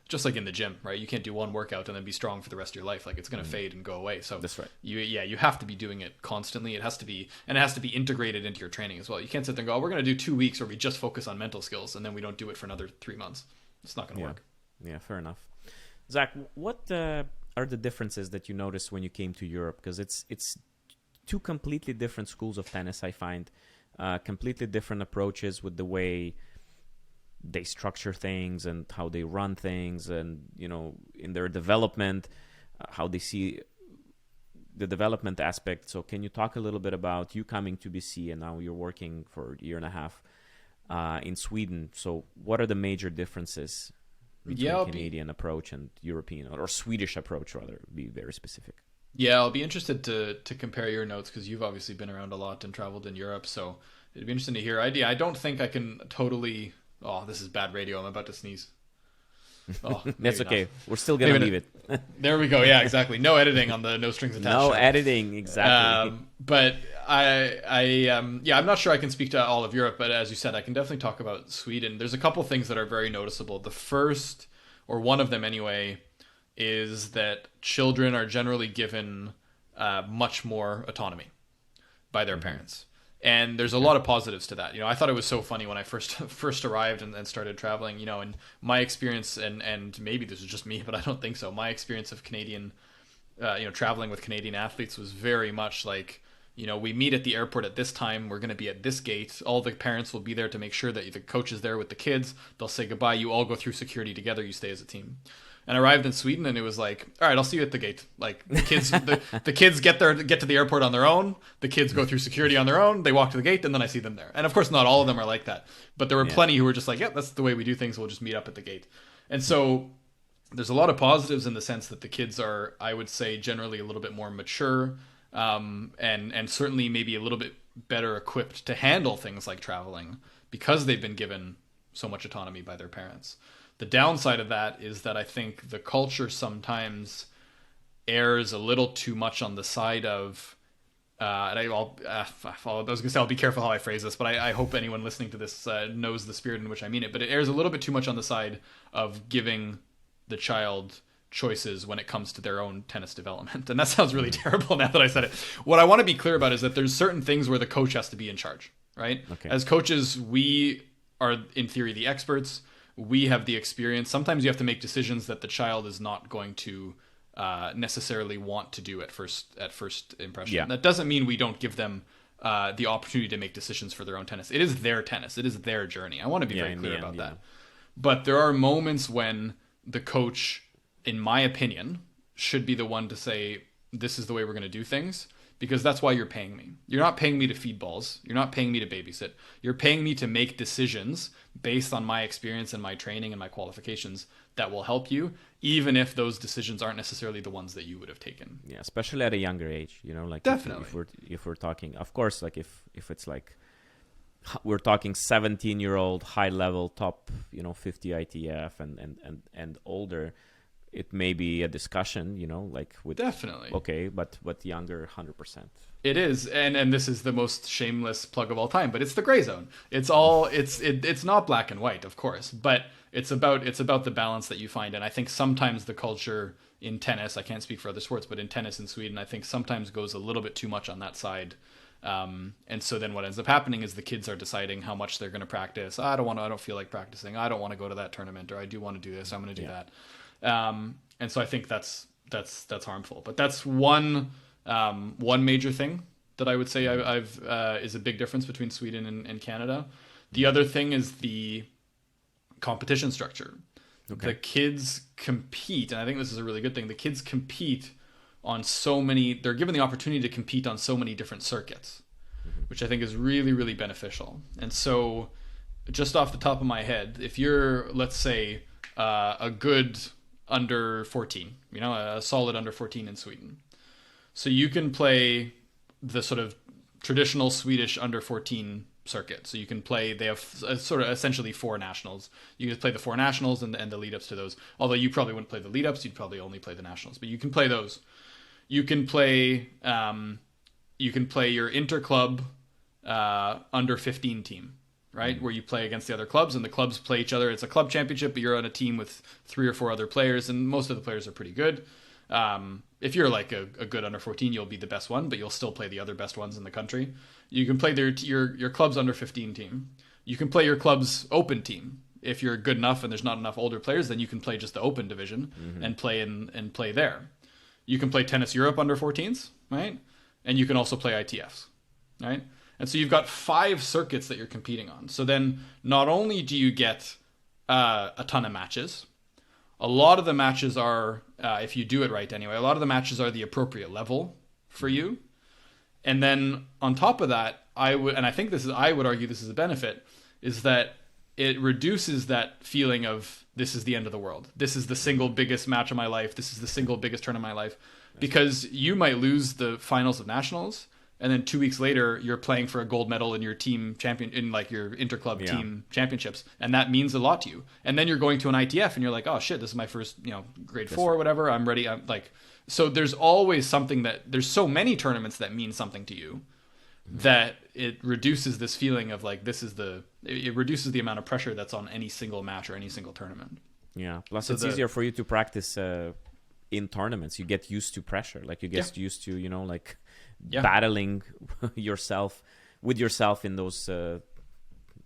just like in the gym, right? You can't do one workout and then be strong for the rest of your life. Like it's going to fade and go away. So that's right. You have to be doing it constantly. It has to be integrated into your training as well. You can't sit there and go, we're going to do 2 weeks where we just focus on mental skills and then we don't do it for another 3 months. It's not going to work. Yeah, fair enough. Zach, what are the differences that you noticed when you came to Europe? Because it's two completely different schools of tennis, I find. Completely different approaches with the way they structure things and how they run things, and, you know, in their development, how they see the development aspect. So can you talk a little bit about you coming to BC and now you're working for a year and a half in Sweden? So what are the major differences between Canadian approach and European, or Swedish approach, rather, be very specific? Yeah, I'll be interested to compare your notes because you've obviously been around a lot and traveled in Europe. So it'd be interesting to hear. I don't think I can totally... Oh, this is bad radio. I'm about to sneeze. Oh, that's okay. Not. We're still going to leave it. There we go. Yeah, exactly. No editing on the No Strings Attached No show. Editing, exactly. But I'm not sure I can speak to all of Europe, but as you said, I can definitely talk about Sweden. There's a couple things that are very noticeable. The first, or one of them anyway, is that children are generally given much more autonomy by their parents. And there's a lot of positives to that. You know, I thought it was so funny when I first arrived and started traveling, you know, and my experience, and maybe this is just me, but I don't think so. My experience of Canadian, traveling with Canadian athletes was very much like, you know, we meet at the airport at this time. We're going to be at this gate. All the parents will be there to make sure that the coach is there with the kids. They'll say goodbye. You all go through security together. You stay as a team. And I arrived in Sweden, and it was like, all right, I'll see you at the gate. Like the kids, the kids get to the airport on their own. The kids go through security on their own. They walk to the gate, and then I see them there. And of course, not all of them are like that, but there were plenty who were just like, yeah, that's the way we do things. We'll just meet up at the gate. And so there's a lot of positives in the sense that the kids are, I would say, generally a little bit more mature, and certainly maybe a little bit better equipped to handle things like traveling because they've been given so much autonomy by their parents. The downside of that is that I think the culture sometimes errs a little too much on the side of, I was going to say I'll be careful how I phrase this, but I hope anyone listening to this knows the spirit in which I mean it. But it errs a little bit too much on the side of giving the child choices when it comes to their own tennis development. And that sounds really terrible now that I said it. What I want to be clear about is that there's certain things where the coach has to be in charge, right? Okay. As coaches, we are in theory the experts. We have the experience. Sometimes you have to make decisions that the child is not going to necessarily want to do at first impression. Yeah. That doesn't mean we don't give them the opportunity to make decisions for their own tennis. It is their tennis. It is their journey. I want to be very clear about that. But there are moments when the coach, in my opinion, should be the one to say, this is the way we're going to do things. Because that's why you're paying me. You're not paying me to feed balls. You're not paying me to babysit. You're paying me to make decisions based on my experience and my training and my qualifications that will help you, even if those decisions aren't necessarily the ones that you would have taken. Yeah, especially at a younger age, you know, like definitely. If we're talking, of course, like if it's like we're talking 17-year-old high level top, 50 ITF and older, it may be a discussion, like with Definitely. okay, but younger, 100%. It is, and this is the most shameless plug of all time, but it's the gray zone. It's all it's not black and white, of course, but it's about the balance that you find. And I think sometimes the culture in tennis, I can't speak for other sports, but in tennis in Sweden, I think sometimes goes a little bit too much on that side. And so then what ends up happening is the kids are deciding how much they're going to practice. I don't feel like practicing. I don't want to go to that tournament, or I do want to do this. I'm going to do that. And so I think that's harmful. But that's one major thing that I would say I've is a big difference between Sweden and Canada. The other thing is the competition structure. Okay. The kids compete, and I think this is a really good thing. The kids compete on they're given the opportunity to compete on so many different circuits, which I think is really, really beneficial. And so just off the top of my head, if you're, let's say, a good under 14, a solid under 14 in Sweden, so you can play the sort of traditional Swedish under 14 circuit. So you can play, they have sort of essentially 4 nationals. You can play the 4 nationals and the lead ups to those. Although you probably wouldn't play the lead ups, you'd probably only play the nationals, but you can play those. You can play your interclub under 15 team, right? Where you play against the other clubs and the clubs play each other. It's a club championship, but you're on a team with 3 or 4 other players, and most of the players are pretty good. If you're like a good under 14, you'll be the best one, but you'll still play the other best ones in the country. You can play your club's under 15 team. You can play your club's open team. If you're good enough and there's not enough older players, then you can play just the open division and play there. You can play Tennis Europe under 14s, right? And you can also play ITFs, right? And so you've got 5 circuits that you're competing on. So then not only do you get a ton of matches, a lot of the matches are, if you do it right anyway, a lot of the matches are the appropriate level for you. And then on top of that, I would argue this is a benefit, is that it reduces that feeling of this is the end of the world. This is the single biggest match of my life. This is the single biggest turn of my life. Because you might lose the finals of nationals, and then 2 weeks later you're playing for a gold medal in your team champion, in like your interclub team championships, and that means a lot to you. And then you're going to an ITF and you're like, oh shit, this is my first grade 4 or whatever, I'm ready. I'm like, so there's always something there's so many tournaments that mean something to you that it reduces this feeling of like it reduces the amount of pressure that's on any single match or any single tournament. Plus it's easier for you to practice in tournaments. You get used to pressure, like you get used to battling yourself in those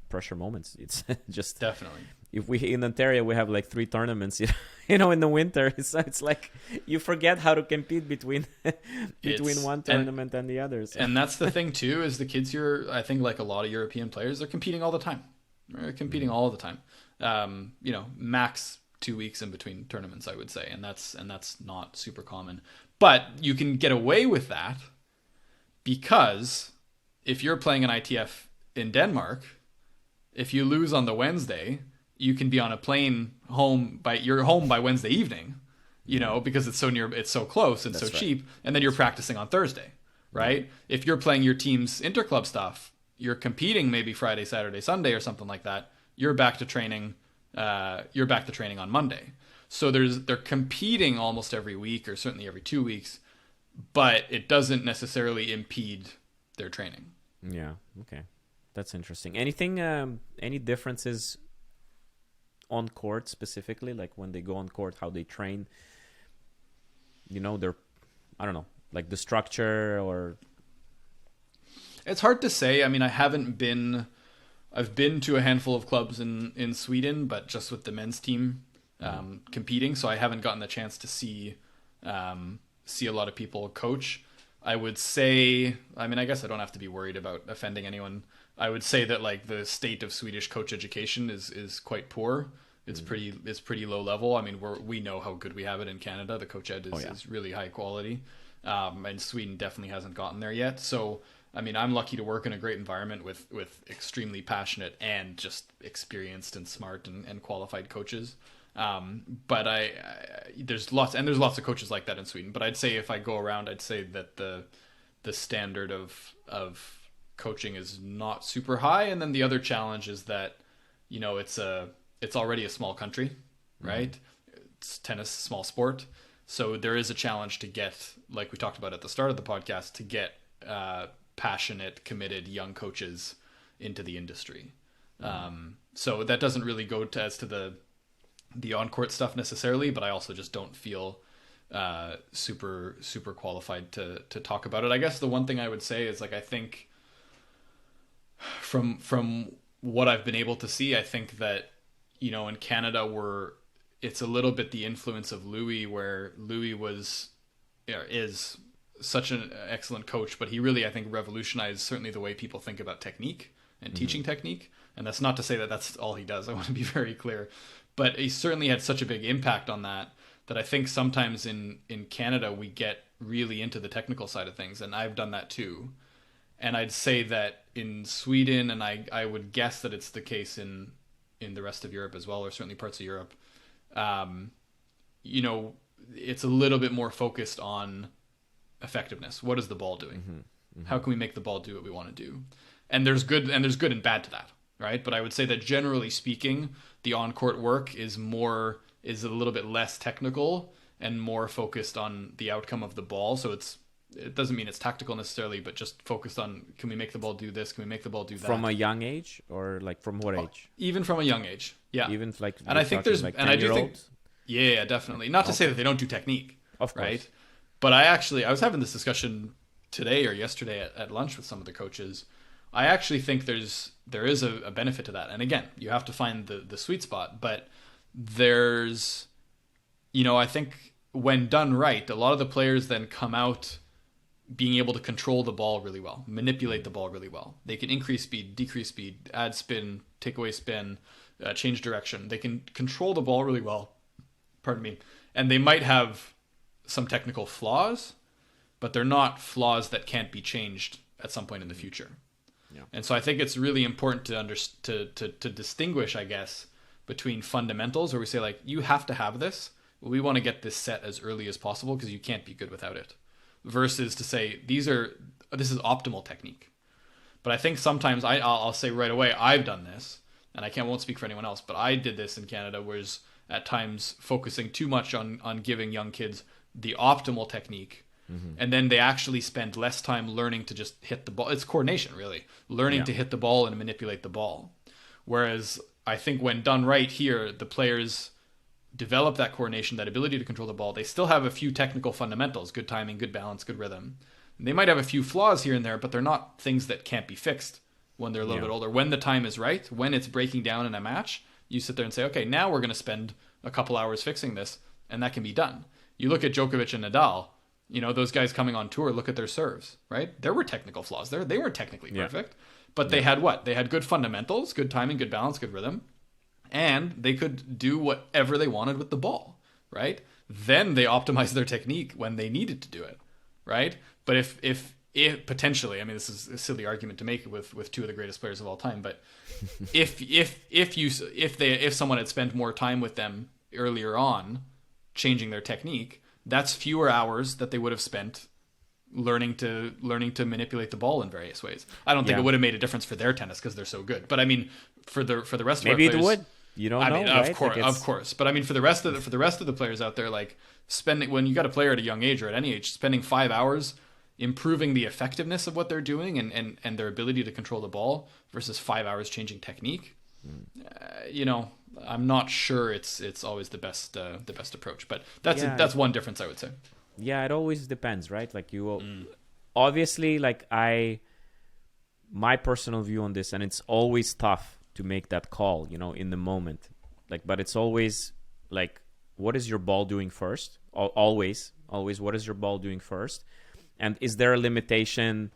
pressure moments. It's just definitely, if we in Ontario we have like 3 tournaments in the winter, it's like you forget how to compete between one tournament and the others. And that's the thing too, is the kids here, I think like a lot of European players, they're competing all the time. They're competing all the time. Max 2 weeks in between tournaments, I would say, and that's not super common. But you can get away with that because if you're playing an ITF in Denmark, if you lose on the Wednesday, you can be on a plane you're home by Wednesday evening, because it's so near, it's so close and that's so cheap, and then you're practicing on Thursday, right? Yeah. If you're playing your team's interclub stuff, you're competing maybe Friday, Saturday, Sunday or something like that. You're back to training. On Monday. So they're competing almost every week or certainly every 2 weeks, but it doesn't necessarily impede their training. Yeah. Okay. That's interesting. Anything, any differences on court specifically, like when they go on court, how they train, I don't know, like the structure or... It's hard to say. I mean, I've been to a handful of clubs in Sweden, but just with the men's team competing, so I haven't gotten the chance to see a lot of people coach. I would say, I guess I don't have to be worried about offending anyone. I would say that like the state of Swedish coach education is quite poor. It's pretty low level. I mean, we know how good we have it in Canada. The coach ed is really high quality, and Sweden definitely hasn't gotten there yet. So. I mean, I'm lucky to work in a great environment with extremely passionate and just experienced and smart and qualified coaches. But there's lots of coaches like that in Sweden. But I'd say if I go around, I'd say that the standard of coaching is not super high. And then the other challenge is that, it's already a small country, right? tennis, small sport. So there is a challenge to get, like we talked about at the start of the podcast, to get passionate, committed young coaches into the industry. So that doesn't really go as to the on-court stuff necessarily, but I also just don't feel super qualified to talk about it. I guess the one thing I would say is, like, I think from what I've been able to see, I think that, you know, in Canada it's a little bit the influence of Louis, where Louis is such an excellent coach, but he really, I think, revolutionized certainly the way people think about technique and teaching technique. And that's not to say that that's all he does. I want to be very clear, but he certainly had such a big impact on that I think sometimes in Canada we get really into the technical side of things, and I've done that too. And I'd say that in Sweden, and I would guess that it's the case in the rest of Europe as well, or certainly parts of Europe, you know, it's a little bit more focused on effectiveness. What is the ball doing? How can we make the ball do what we want to do? And there's good and bad to that, right? But I would say that generally speaking, the on-court work is a little bit less technical and more focused on the outcome of the ball. So it doesn't mean it's tactical necessarily, but just focused on, can we make the ball do this? Can we make the ball do that? From a young age, or like from what age? Even from a young age. Yeah. Even like, and I think there's, like and I do think, yeah, definitely. Not to say that they don't do technique, of course, right? But I was having this discussion today or yesterday at lunch with some of the coaches. I actually think there is a benefit to that. And again, you have to find the sweet spot, but there's, you know, I think when done right, a lot of the players then come out being able to control the ball really well, manipulate the ball really well. They can increase speed, decrease speed, add spin, take away spin, change direction. They can control the ball really well. Pardon me. And they might have some technical flaws, but they're not flaws that can't be changed at some point in the future. Yeah. And so I think it's really important to distinguish, I guess, between fundamentals, where we say, like, you have to have this. We want to get this set as early as possible because you can't be good without it. Versus to say, this is optimal technique. But I think sometimes I'll say right away, I've done this, and won't speak for anyone else, but I did this in Canada, was at times focusing too much on giving young kids the optimal technique. And then they actually spend less time learning to just hit the ball. It's coordination, really. Learning to hit the ball and manipulate the ball. Whereas I think when done right here, the players develop that coordination, that ability to control the ball. They still have a few technical fundamentals, good timing, good balance, good rhythm. And they might have a few flaws here and there, but they're not things that can't be fixed when they're a little bit older. When the time is right, when it's breaking down in a match, you sit there and say, okay, now we're going to spend a couple hours fixing this, and that can be done. You look at Djokovic and Nadal, you know, those guys coming on tour, look at their serves, right? There were technical flaws there. They weren't technically perfect, but they had what? They had good fundamentals, good timing, good balance, good rhythm, and they could do whatever they wanted with the ball, right? Then they optimized their technique when they needed to do it, right? But if potentially, I mean, this is a silly argument to make with two of the greatest players of all time, but if someone had spent more time with them earlier on, changing their technique, that's fewer hours that they would have spent learning to manipulate the ball in various ways. I don't think it would have made a difference for their tennis because they're so good. But I mean, for the rest of our players, maybe it would. You don't know, mean, right? Of course. But I mean, for the rest of the players out there, like when you got a player at a young age or at any age, spending 5 hours improving the effectiveness of what they're doing and their ability to control the ball versus 5 hours changing technique. You know, I'm not sure it's always the best approach, but that's one difference I would say. Yeah, it always depends, right? Like obviously, like my personal view on this, and it's always tough to make that call, you know, in the moment. Like, but it's always like, what is your ball doing first? Always, what is your ball doing first? And is there a limitation,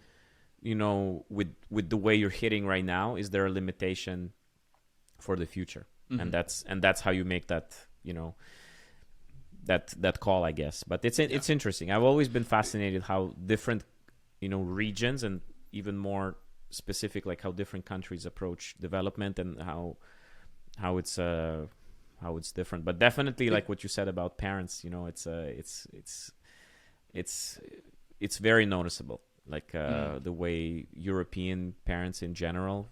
you know, with the way you're hitting right now? Is there a limitation for the future? And that's how you make that, you know, that call, I guess. But it's interesting. I've always been fascinated how different, you know, regions, and even more specific, like how different countries approach development and how it's different. But definitely, like what you said about parents, you know, it's very noticeable. Like the way European parents in general,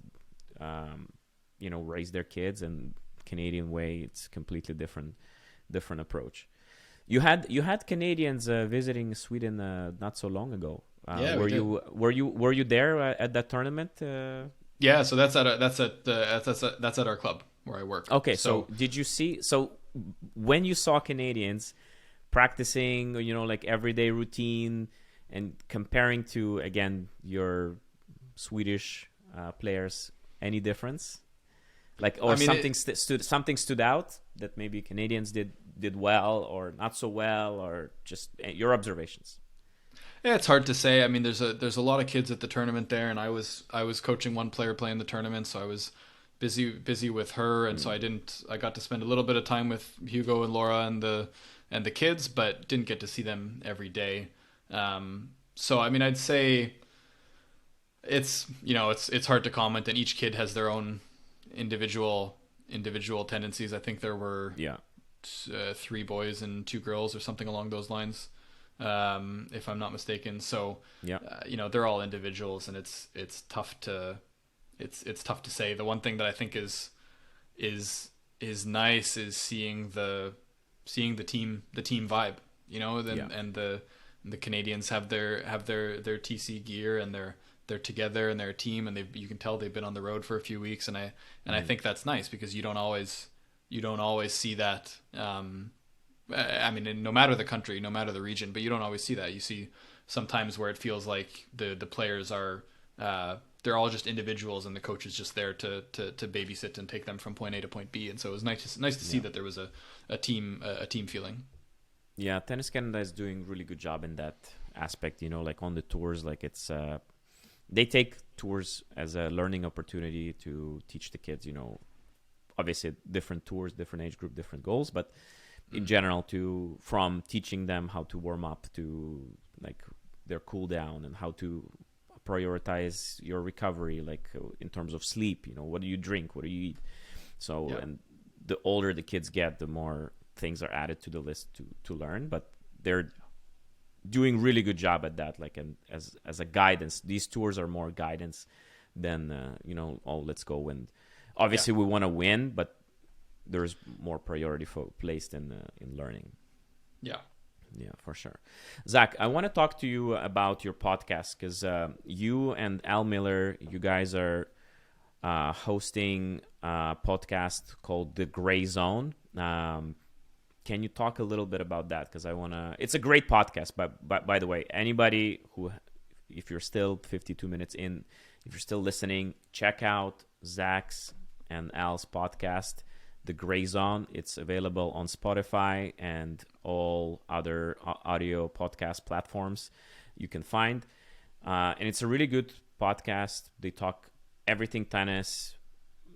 you know, raise their kids, and Canadian way, it's completely different different approach. You had Canadians visiting Sweden not so long ago. Yeah, were you there at that tournament? Yeah, so that's at our club where I work. Okay, so did you see? So when you saw Canadians practicing, like everyday routine, and comparing to again your Swedish players, any difference? Like, or something stood out that maybe Canadians did well or not so well, or just your observations? Yeah, it's hard to say. I mean, there's a lot of kids at the tournament there, and I was coaching one player playing the tournament, so I was busy with her, and so I got to spend a little bit of time with Hugo and Laura and the kids, but didn't get to see them every day. So I mean, I'd say it's hard to comment, and each kid has their own individual tendencies. I think there were 3 boys and 2 girls or something along those lines. If I'm not mistaken. So, they're all individuals, and it's tough to say. The one thing that I think is nice is seeing the team vibe, and the Canadians have their TC gear, and they're together and they're a team, and you can tell they've been on the road for a few weeks, and I think that's nice, because you don't always see that. I mean, no matter the country, no matter the region, but you don't always see that. You see sometimes where it feels like the players are, they're all just individuals, and the coach is just there to babysit and take them from point A to point B. And so it was nice to see that there was a team feeling. Yeah, Tennis Canada is doing really good job in that aspect. Like on the tours, like it's they take tours as a learning opportunity to teach the kids. Obviously different tours, different age group, different goals, but in general, from teaching them how to warm up to like their cool down, and how to prioritize your recovery, like in terms of sleep, what do you drink, what do you eat? So, and the older the kids get, the more things are added to the list to learn, but they're doing really good job at that. Like, and as a guidance, these tours are more guidance than, let's go. And obviously we want to win, but there's more priority placed in learning. Yeah, for sure. Zach, I want to talk to you about your podcast, because you and Al Miller, you guys are hosting a podcast called The Gray Zone. Can you talk a little bit about that? Because it's a great podcast. But by the way, anybody if you're still 52 minutes in, if you're still listening, check out Zach's and Al's podcast, The Gray Zone. It's available on Spotify and all other audio podcast platforms you can find. And it's a really good podcast. They talk everything tennis.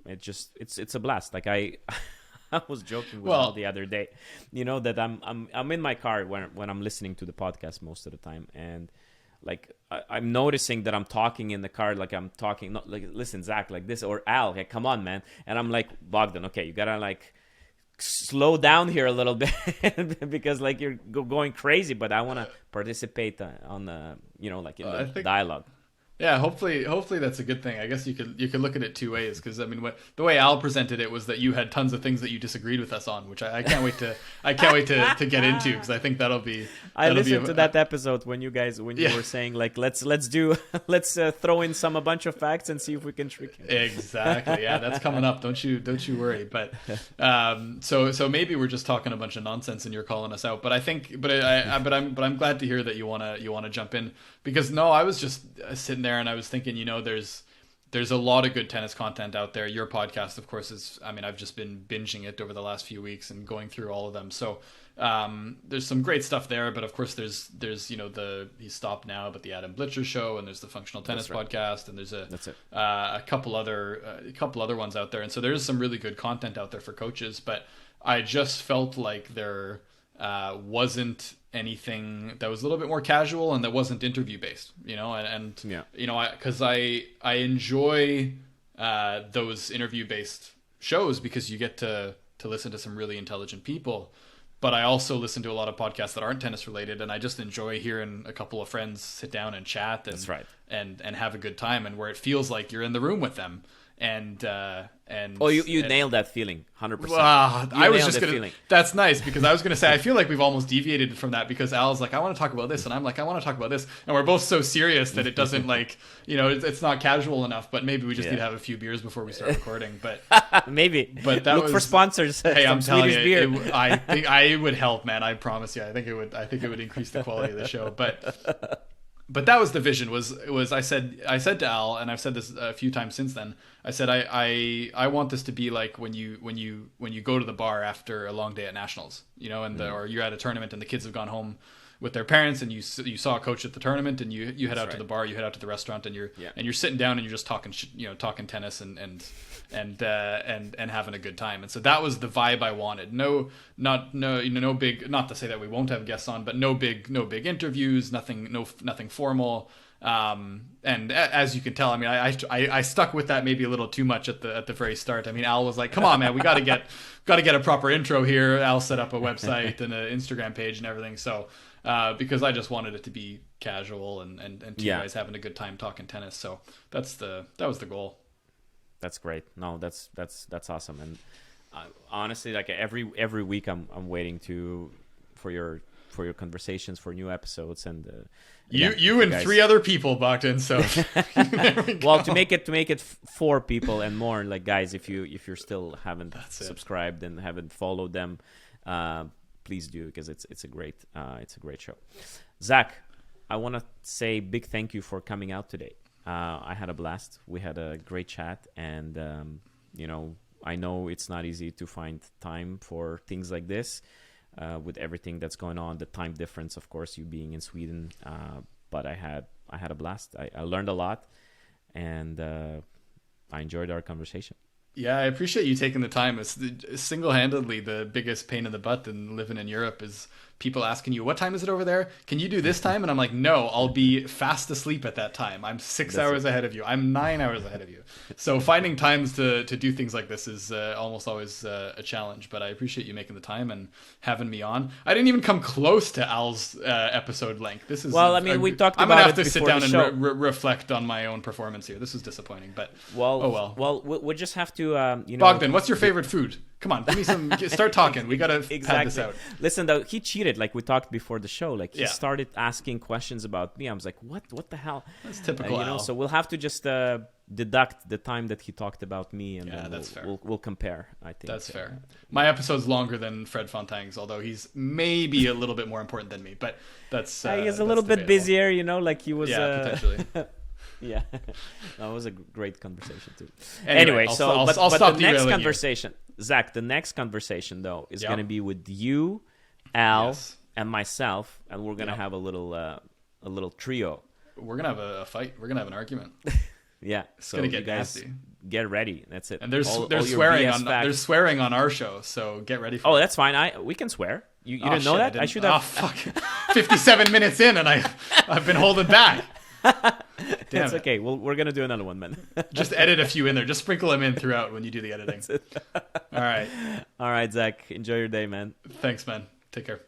It's a blast. Like I was joking with Al the other day, that I'm in my car when I'm listening to the podcast most of the time, and like I'm noticing that I'm talking in the car, like I'm talking, not like, listen, Zach, like this, or Al, hey, come on, man. And I'm like, Bogdan, okay, you gotta like slow down here a little bit because like you're going crazy, but I want to participate on the, like in the dialogue. Yeah, hopefully that's a good thing. I guess you could look at it 2 ways, because I mean, the way Al presented it was that you had tons of things that you disagreed with us on, which I can't wait to to get into, because I think that'll be. I listened to that episode when you were saying like let's throw in a bunch of facts and see if we can trick him. Exactly. Yeah, that's coming up. Don't you worry. But so maybe we're just talking a bunch of nonsense and you're calling us out. But I think I'm glad to hear that you wanna jump in, because I was just sitting there and I was thinking, there's a lot of good tennis content out there. Your podcast, of course, I've just been binging it over the last few weeks and going through all of them. So there's some great stuff there, but of course there's he's stopped now, but the Adam Blitzer show, and there's the Functional Tennis podcast, and there's a couple other ones out there. And so there's some really good content out there for coaches, but I just felt like there wasn't anything that was a little bit more casual and that wasn't interview based, because I enjoy those interview based shows, because you get to listen to some really intelligent people. But I also listen to a lot of podcasts that aren't tennis related, and I just enjoy hearing a couple of friends sit down and chat and have a good time, and where it feels like you're in the room with them. and you nailed that feeling 100%. I was just gonna. That's nice, because I was gonna say I feel like we've almost deviated from that, because Al's like, I want to talk about this, and I'm like, I want to talk about this, and we're both so serious that it doesn't like, it's not casual enough. But maybe we just need to have a few beers before we start recording. But maybe. But that look for sponsors. Hey, I'm telling Swedish you, beer. I think it would help, man. I promise you. I think it would increase the quality of the show. But that was the vision. Was I said to Al, and I've said this a few times since then. I said I want this to be like when you go to the bar after a long day at nationals, or you're at a tournament and the kids have gone home with their parents, and you saw a coach at the tournament, and you head out to the bar, you head out to the restaurant, and you're sitting down and you're just talking tennis and having a good time. And so that was the vibe I wanted. No big, not to say that we won't have guests on, but no big interviews, nothing formal. And as you can tell, I mean, I stuck with that maybe a little too much at the very start. I mean, Al was like, "Come on, man, we got to get a proper intro here." Al set up a website and an Instagram page and everything. So, because I just wanted it to be casual and two guys having a good time talking tennis. So that was the goal. That's great. No, that's awesome. And honestly, like every week, I'm waiting for your conversations, for new episodes, and you and guys. 3 other people, Bogdan. So well, to make it 4 people and more, like, guys, if you're still haven't subscribed and haven't followed them, please do, because it's a great show. Zach, I want to say big thank you for coming out today. I had a blast. We had a great chat, and I know it's not easy to find time for things like this. With everything that's going on, the time difference, of course, you being in Sweden, but I had a blast. I learned a lot, and I enjoyed our conversation. Yeah, I appreciate you taking the time. It's single-handedly the biggest pain in the butt in living in Europe is people asking you, "What time is it over there? Can you do this time?" And I'm like, "No, I'll be fast asleep at that time. I'm 6 hours ahead of you. I'm 9 hours ahead of you." So finding times to do things like this is almost always a challenge. But I appreciate you making the time and having me on. I didn't even come close to Al's episode length. This is we talked about it. I'm gonna have to sit down and reflect on my own performance here. This is disappointing, but well, we'll just have to. Bogdan, what's your favorite food? Come on, give me some. Start talking. We gotta pad this out. Listen, though, he cheated. Like we talked before the show. Like he started asking questions about me. I was like, what the hell? That's typical. Al. So we'll have to just deduct the time that he talked about me, and then that's fair. We'll compare. I think that's fair. My episode's longer than Fred Fontaine's, although he's maybe a little bit more important than me. But that's he's a little bit busier, like he was. Yeah, potentially. Yeah, that was a great conversation too. Anyway, but stop the next conversation, Zach, the next conversation though is going to be with you, Al, and myself, and we're going to have a little trio. We're going to have a fight. We're going to have an argument. Yeah, it's going to get nasty. Get ready. That's it. And there's swearing on our show, so get ready for it. That's fine. We can swear. You didn't know that? I should have. Oh fuck! 57 minutes in, and I've been holding back. Damn it's okay. We're gonna do another one, man. Just edit a few in there. Just sprinkle them in throughout when you do the editing. All right, Zach. Enjoy your day, man. Thanks, man. Take care.